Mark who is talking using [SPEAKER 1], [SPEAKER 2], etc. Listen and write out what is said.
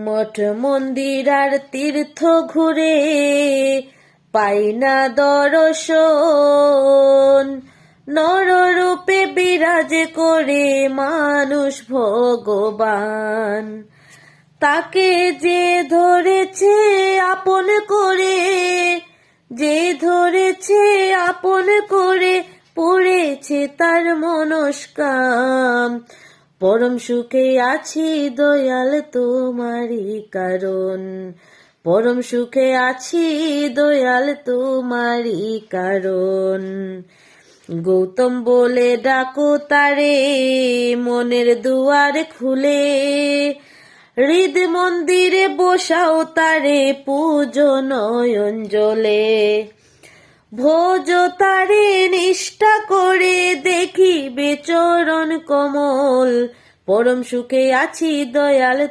[SPEAKER 1] মঠ মন্দির আর তীর্থ ঘুরে পাই না দর্শন, নররূপে বিরাজ করে মানুষ ভগবান। তাকে যে ধরেছে আপন করে, যে ধরেছে আপন করে, পড়েছে তার মনস্কাম। পরম সুখে আছি দয়াল তোমারই কারণ, পরম সুখে আছি দয়াল তোমারই কারণ। গৌতম বলে ডাকো তারে, মনের দুয়ার খুলে, হৃদ মন্দিরে বসাও তারে, পূজো নয়ন জলে। ভোজ তারে নিষ্ঠা করে, দেখিবে চরণ কমল। পরম সুখে আছি দয়াল